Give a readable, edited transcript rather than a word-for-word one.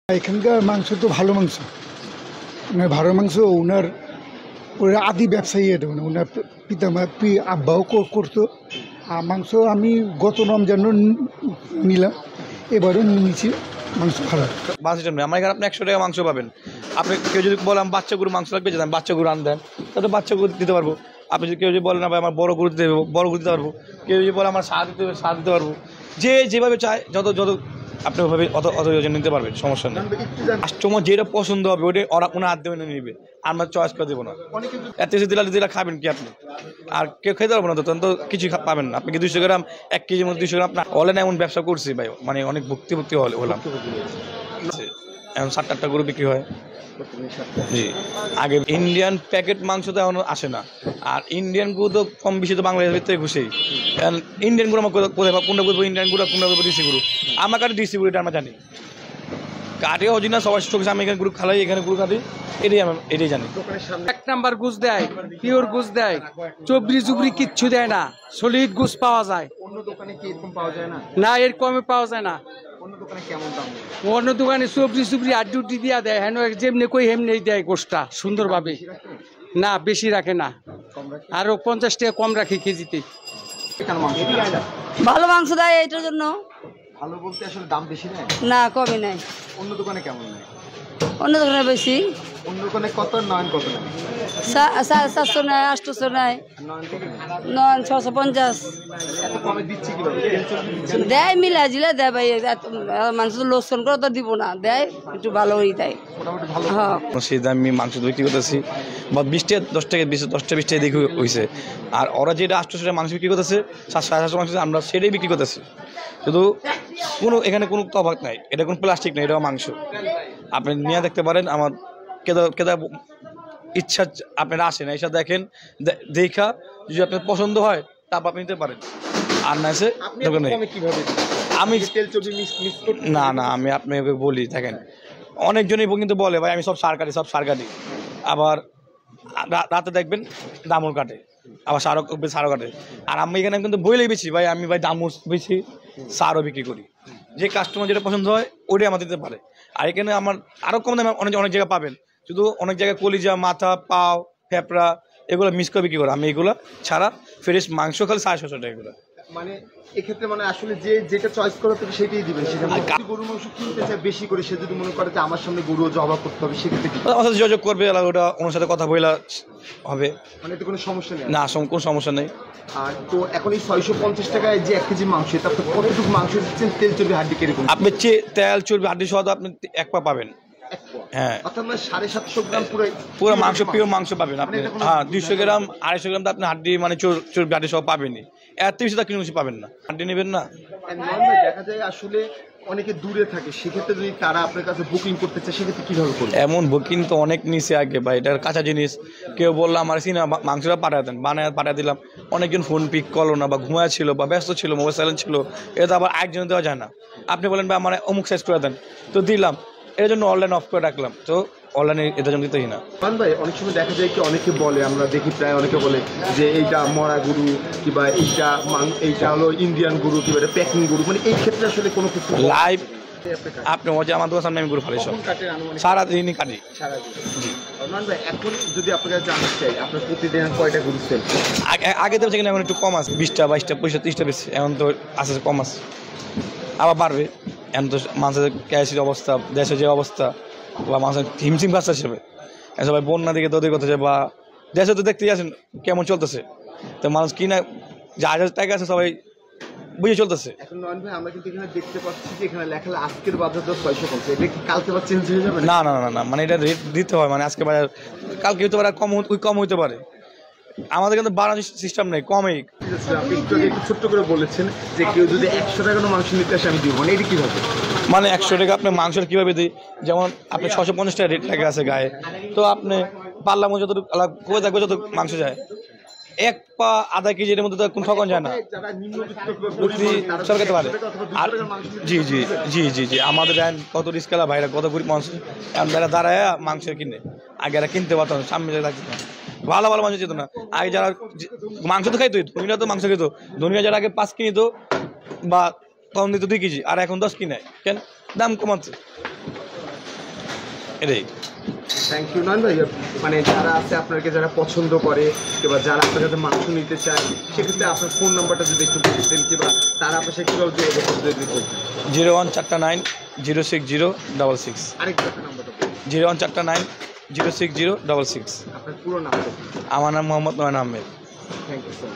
এখানকার মাংস তো ভালো মাংস, মানে ভালো মাংস। ওনার আদি ব্যবসায়ী এটা, ওনার আব্বাও করতো। আর মাংস আমি গত রমজান নিলাম, এবারও নিয়েছি। মাংস ভালো। বাস স্ট্যান্ড আমার এখানে আপনি 100 টাকা মাংস পাবেন। আপনি কেউ যদি বলেন বাচ্চা গরু মাংস লাগবে, যেতাম বাচ্চা গরু আন দেন, তাহলে বাচ্চা গরু দিতে পারবো। আপনি যদি কেউ যদি বলেন না ভাই আমার বড় গরু দিতে হবে, বড় গরু দিতে পারবো। কেউ যদি বলে আমার সার দিতে হবে, সার দিতে পারবো। যে যেভাবে চায় যত আপনি ওইভাবে অত ওজন নিতে পারবেন, সমস্যা নেই। কাস্টমার যেটা পছন্দ হবে ওটা ওরা কোনো হাত দেবে নিবে, আমরা চয়েস করে দেবো না। এত কিছু দিলে খাবেন কি আপনি? আর কেউ খেতে পারবো না, তখন তো কিছু পাবেন না। আপনি কি 200 গ্রাম 1 কেজির মধ্যে 200 গ্রাম আপনার অনলাইনে এমন ব্যবসা করছি ভাই, মানে অনেক ভক্তি হলাম। এখন 7-8টা গরু বিক্রি হয়। জি, আগে ইন্ডিয়ান প্যাকেট মাংস তো এখন আসে না। আর ইন্ডিয়ান গরু তো কম বেশি তো বাংলাদেশের ভিতরে ঘুষেই। কারণ ইন্ডিয়ান গরু আমার কোথায় কোনটা করবো, ইন্ডিয়ান গরু কোনটা করবো, ডিসি গরু। আমার কাছে ডিসি গরু, এটা আমরা জানি। কাটে অরিজিনাল সবার স্টক আমি এখানে গরু খালাই, এখানে গরু কাটি, এটাই জানি। 1 নাম্বার গুছ দেয়, পিওর গুছ দেয়, চবরি চুবরি কিচ্ছু দেয় না, সলিড গুছ পাওয়া যায়। অন্য দোকানে কি এরকম পাওয়া যায় না? না, এর কমে পাওয়া যায় না। অন্য দোকানে কেমন দাম? অন্য দোকানে চবরি চুবরি আড্ডি দিয়া দেয়, হেন যেমনি কই হেমনি দেয় গোষ্ঠটা সুন্দরভাবে। না, বেশি রাখে না, আরো 50 টাকা কম রাখে কেজিতে। ভালো মাংস দেয় এইটার জন্য। ভালো বলতে আসলে দাম বেশি নেয় না, কমই নাই। অন্য দোকানে কেমন নেয়? অন্য দোকানে বেশি। অন্য দোকানে কত, নয়ন কত নেয়? 750 নেয়, 800 নেয়, নয়ন 650। এত কমে দিচ্ছে কিভাবে? দেয় মিলা জিলা দেয় ভাই। মাংস তো লোকসান করে তো দিব না, দেয় একটু ভালোই দেয়। মোটামুটি ভালো। হ্যাঁ, সেই দামে মাংস বিক্রি করতেছি বা 20 টাকা 10 টাকা 20 টাকা দেখে হয়েছে। আর ওরা যেটা 800 টাকা মাংস বিক্রি করতেছে, 750 মাংস আমরা সেটাই বিক্রি করতেছি। শুধু এখানে কোনো তফাৎ নাই, এটা কোনো প্লাস্টিক নেই, এটা মাংস। আপনি নিয়ে দেখতে পারেন। আমার কেদা ইচ্ছা আপনারা আসেন, এসে দেখেন, দেখা যদি আপনার পছন্দ হয় তারপর আপনি নিতে পারেন। আর না এসে দোকান নেই। আমি না আমি আপনাকে বলি, দেখেন অনেকজনই কিন্তু বলে ভাই আমি সব সার কাটি। আবার রাতে দেখবেন দামুর কাটে, আবার সারও কাটে। আর আমি এখানে কিন্তু বইলেই বেশি ভাই, আমি ভাই দামও বেশি, সারও বিক্রি করি। যে কাস্টমার যেটা পছন্দ হয় ওটাই আমার দিতে পারে। আর এখানে আমার আরও কম দামে অনেক জায়গায় পাবেন। শুধু অনেক জায়গায় কলিজা, মাথা, পাও, ফেপড়া এগুলো মিক্স করে বিক্রি করে। আমি এগুলো ছাড়া ফ্রেশ মাংস খালি 750 টাকা এগুলো। মানে এক্ষেত্রে মানে আসলে যেটা চয়েস করা হবে সেটাই দিবেন। সেটা গরুর মাংস কিনতে চায় বেশি করে, সে যদি মনে করে যে আমার সামনে গরু জবা করতে হবে, সেক্ষেত্রে কি আমার সাথে যোগাযোগ করবে, ওটা ওনার সাথে কথা বলা হবে। মানে এতে কোনো সমস্যা নেই? না, কোনো সমস্যা নেই। আর তো এখন এই 650 টাকায় যে 1 কেজি মাংস, তারপর কতটুকু মাংস দিচ্ছেন? তেল চর্বি হাড্ডি কিরকম? আপনি তেল চর্বি হাড্ডি সহ আপনি 1 পা পাবেন। হ্যাঁ, অর্থাৎ 750 গ্রাম পুরো মাংস, পিওর মাংস পাবেন আপনি। হ্যাঁ, 200 গ্রাম 250 গ্রাম তো আপনি হাড্ডি মানে চর্বি হাড্ডি সহ পাবেনই। এত বেশি তা কিনে পাবেন না, হাড্ডি নেবেন না। দেখা যায় আসলে অনেকে দূরে থাকে, সেক্ষেত্রে যদি তারা আপনার কাছে বুকিং করতে চায় সেক্ষেত্রে কিভাবে করবে? এমন বুকিং তো অনেক নিচে আগে ভাই, এটার কাঁচা জিনিস। কেউ বললো আমার সিনা মাংসটা পাঠিয়ে দেন, পাঠিয়ে দিলাম। অনেকজন ফোন পিক করলো না, বা ঘুমায় ছিল, বা ব্যস্ত ছিল, মোবাইল সাইলেন্ট ছিল। এটা তো আবার একজন দেওয়া যায় না। আপনি বলেন ভাই আমার অমুক সাইজ করে দেন, তো দিলাম। এর জন্য অনলাইন অফ করে রাখলাম, তো অনলাইনে এটার জন্য দিতেই না। ভাই অনেক সময় দেখা যায় কি, অনেকে বলে, আমরা দেখি প্রায় অনেকে বলে যে এইটা মরা গরু, কিংবা এইটা হলো ইন্ডিয়ান গরু, কিংবা এটা প্যাকিং গরু। মানে এই ক্ষেত্রে আসলে কোনো কিছু লাইভ আপনি আমার দোকান সামনে আমি গরু ফালি সব সারাদিনই কাটি। এখন যদি আপনার কাছে জানতে চাই, আপনার প্রতিদিন কয়টা গরু সেল? আগে তো সেখানে এখন একটু কম আছে, 20টা 22টা 25টা 30টা বেশি। এখন তো আস্তে আস্তে কম আছে, আবার বাড়বে। এখন তো মানুষের ক্যাশের অবস্থা, দেশের যে অবস্থা, বা মানুষের হিমশিম কাজটা হিসেবে সবাই বন্যা দিকে তোদের করতেছে, বা দেশে তো দেখতেই আছেন কেমন চলতেছে। তো মানুষ কিনা যা টাকা আছে সবাই বুঝে চলতেছে। এখন নয়ন ভাই আমরা কিন্তু এখানে দেখতে পাচ্ছি যে এখানে লেখা আজকের বাজার দর 650। এটা কি কালকে আবার চেঞ্জ হয়ে যাবে? না, মানে এটা রেট দিতে হয়, মানে আজকে বাজার কালকে হতে পারে, কম হইতে পারে। আমাদের কিন্তু বাড়ানোর সিস্টেম নেই, কমেই। আপনি একটু ছোট্ট করে বলেছেন যে কেউ যদি 100 টাকার মাংস নিতে আসে আমি দিব, মানে এটা কিভাবে? মানে 100 টাকা আপনি মাংসের কীভাবে দিই, যেমন আপনি 650 টাকা রেট লেখা আছে গায়ে, তো আপনি পারলাম যতটুকু কোথায় থাকবে যত মাংস যায়, 1 পা আধা কেজির মধ্যে তো কোন ঠকান যায় না, সব খেতে পারে। আর জি আমাদের কত রিস্কালা ভাইরা, কত গরিব মানুষ যারা দাঁড়ায় মাংস কিনে, আগে এরা কিনতে পারতো না, সামনে লাগছে না, ভালো মানুষ যেত না। আগে যারা মাংস তো খাইতো, ধনীরা তো মাংস খেত, ধনীরা যারা আগে 5 কিনিত বা তখন দিত 2 কেজি, আর এখন 10 কিনে। কেন? দাম কমাচ্ছে। এটাই। থ্যাংক ইউ নয়ন ভাই। মানে যারা আছে আপনাকে যারা পছন্দ করে কিংবা যারা আপনার কাছে মাংস নিতে চায় সেক্ষেত্রে আপনার ফোন নাম্বারটা যদি একটু বলতেন কিংবা তারা আপনার সাথে কীভাবে যোগাযোগ করতে যদি বলতেন। 01449 06066 আরেকটা নাম্বারটা বলুন। 01449 06066। আপনার পুরো নামটা। আমার নাম Mohammad Nayan Ahmed. Thank you sir.